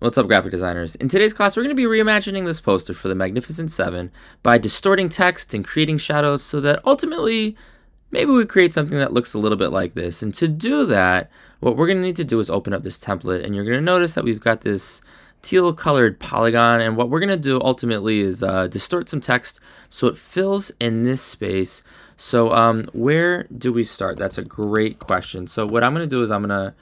What's up, graphic designers? In today's class, we're going to be reimagining this poster for the Magnificent Seven by distorting text and creating shadows so that ultimately, maybe we create something that looks a little bit like this. And to do that, what we're going to need to do is open up this template, and you're going to notice that we've got this teal colored polygon, and what we're going to do ultimately is distort some text so it fills in this space. So where do we start? That's a great question. So what I'm going to do is I'm going to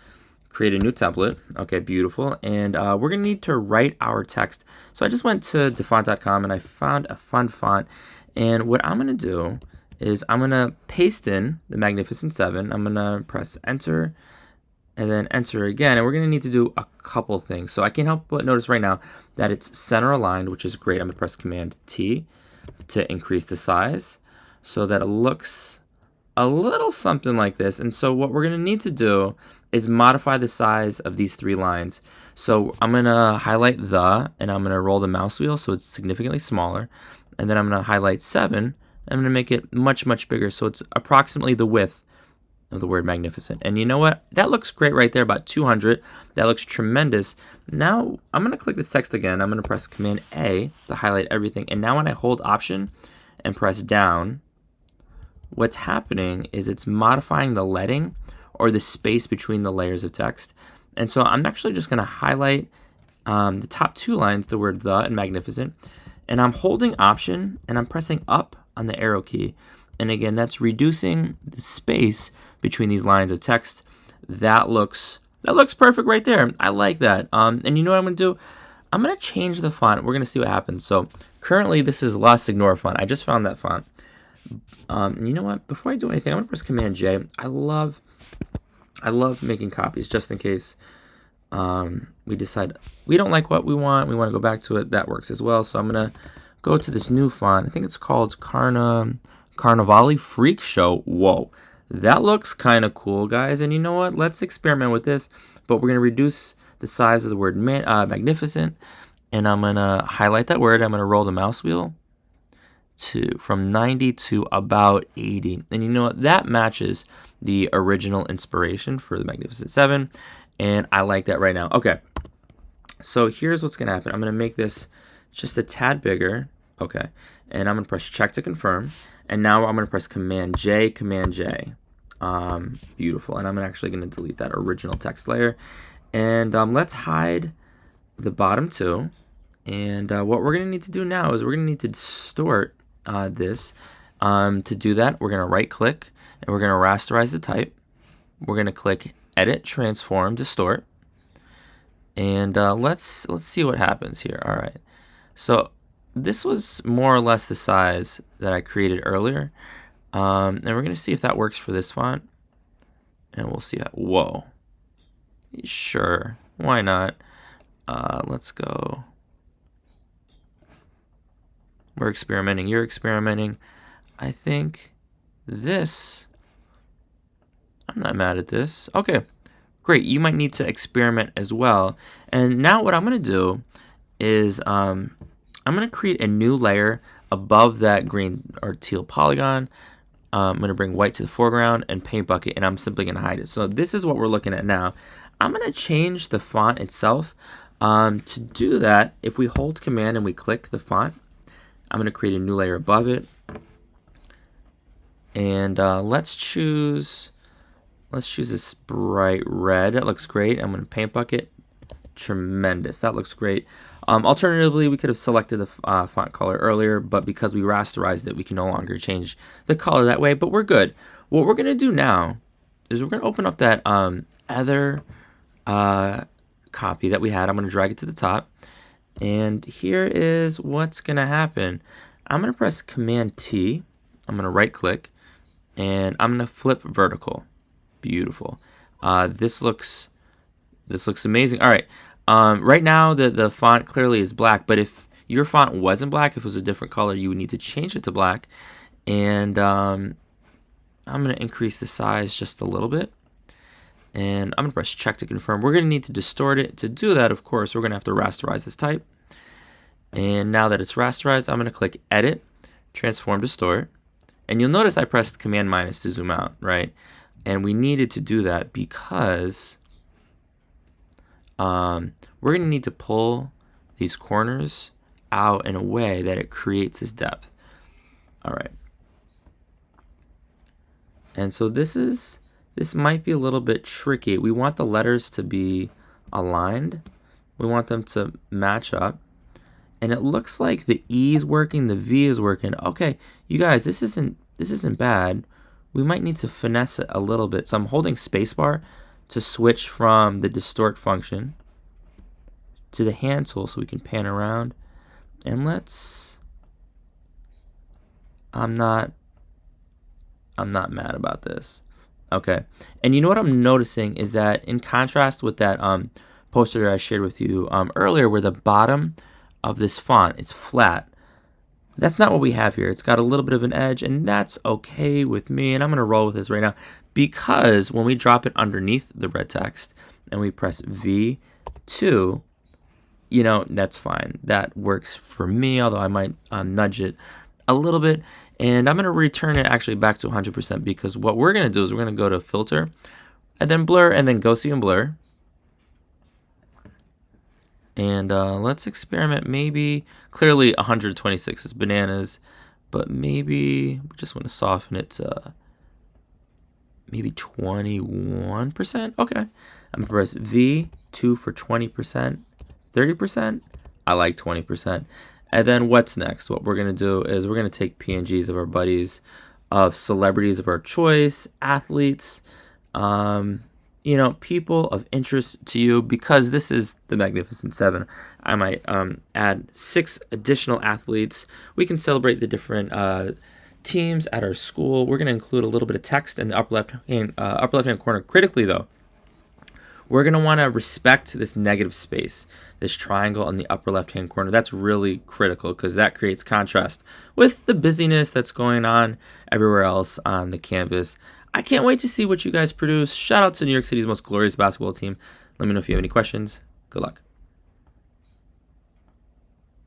create a new template. Okay, beautiful. And we're going to need to write our text. So I just went to defont.com and I found a fun font. And what I'm going to do is I'm going to paste in the Magnificent Seven. I'm going to press enter and then enter again. And we're going to need to do a couple things. So I can't help but notice right now that it's center aligned, which is great. I'm going to press Command T to increase the size so that it looks a little something like this. And so what we're going to need to do is modify the size of these three lines. So I'm going to highlight the, and I'm going to roll the mouse wheel so it's significantly smaller. And then I'm going to highlight 7. I'm going to make it much, much bigger so it's approximately the width of the word magnificent. And you know what? That looks great right there, about 200. That looks tremendous. Now I'm going to click this text again. I'm going to press Command A to highlight everything. And now when I hold Option and press down, what's happening is it's modifying the leading or the space between the layers of text. And so I'm actually just going to highlight the top two lines, the word the and magnificent, and I'm holding Option and I'm pressing up on the arrow key. And again, that's reducing the space between these lines of text. That looks perfect right there. I like that. And you know what I'm going to do? I'm going to change the font. We're going to see what happens. So currently this is La Signora font. I just found that font. And you know what? Before I do anything, I'm going to press Command J. I love making copies just in case we decide we don't like what we want to go back to it. That works as well. So I'm going to go to this new font. I think it's called Carnivale Freak Show. Whoa, that looks kind of cool, guys. And you know what? Let's experiment with this. But we're going to reduce the size of the word magnificent. And I'm going to highlight that word. I'm going to roll the mouse wheel from 90 to about 80. And you know what? That matches the original inspiration for the Magnificent Seven. And I like that right now. Okay. So here's what's going to happen. I'm going to make this just a tad bigger. Okay. And I'm going to press check to confirm. And now I'm going to press Command J, Command J. Beautiful. And I'm actually going to delete that original text layer. And let's hide the bottom two. And what we're going to need to do now is we're going to need to distort this. To do that, we're going to right click and we're going to rasterize the type. We're going to click Edit, Transform, Distort. And let's see what happens here. All right. So this was more or less the size that I created earlier. And we're going to see if that works for this font. And we'll see how, whoa. Sure. Why not? Let's go. We're experimenting. You're experimenting. I think this, I'm not mad at this. Okay, great. You might need to experiment as well. And now what I'm going to do is I'm going to create a new layer above that green or teal polygon. I'm going to bring white to the foreground and paint bucket, and I'm simply going to hide it. So this is what we're looking at now. I'm going to change the font itself. To do that, if we hold Command and we click the font, I'm going to create a new layer above it. And let's choose this bright red. That looks great. I'm going to paint bucket. Tremendous. That looks great. Alternatively, we could have selected the font color earlier, but because we rasterized it, we can no longer change the color that way, but we're good. What we're going to do now is we're going to open up that other copy that we had. I'm going to drag it to the top. And here is what's going to happen. I'm going to press Command T. I'm going to right click and I'm going to flip vertical. Beautiful. This looks amazing. All right. Right now the font clearly is black, but if your font wasn't black, if it was a different color, you would need to change it to black. And I'm going to increase the size just a little bit. And I'm going to press check to confirm. We're going to need to distort it. To do that, of course, we're going to have to rasterize this type. And now that it's rasterized, I'm going to click Edit, Transform, Distort. And you'll notice I pressed Command minus to zoom out, right? And we needed to do that because we're going to need to pull these corners out in a way that it creates this depth. All right. And so this might be a little bit tricky. We want the letters to be aligned. We want them to match up. And it looks like the E is working, the V is working. Okay, you guys, this isn't bad. We might need to finesse it a little bit. So I'm holding spacebar to switch from the distort function to the hand tool so we can pan around. And I'm not mad about this. Okay. And you know what I'm noticing is that in contrast with that poster I shared with you earlier, where the bottom of this font is flat, that's not what we have here. It's got a little bit of an edge, and that's okay with me. And I'm going to roll with this right now, because when we drop it underneath the red text and we press V2, you know, that's fine. That works for me, although I might nudge it a little bit. And I'm going to return it actually back to 100%, because what we're going to do is we're going to go to Filter, and then Blur, and then Gaussian Blur. And let's experiment. Maybe, clearly 126 is bananas, but maybe we just want to soften it to maybe 21%. Okay. I'm going to press V2 for 20%, 30%. I like 20%. And then what's next? What we're going to do is we're going to take PNGs of our buddies, of celebrities of our choice, athletes, you know, people of interest to you, because this is the Magnificent Seven. I might add 6 additional athletes. We can celebrate the different teams at our school. We're going to include a little bit of text in the upper left-hand corner. Critically, though, we're going to want to respect this negative space, this triangle in the upper left-hand corner. That's really critical, because that creates contrast with the busyness that's going on everywhere else on the canvas. I can't wait to see what you guys produce. Shout out to New York City's most glorious basketball team. Let me know if you have any questions. Good luck.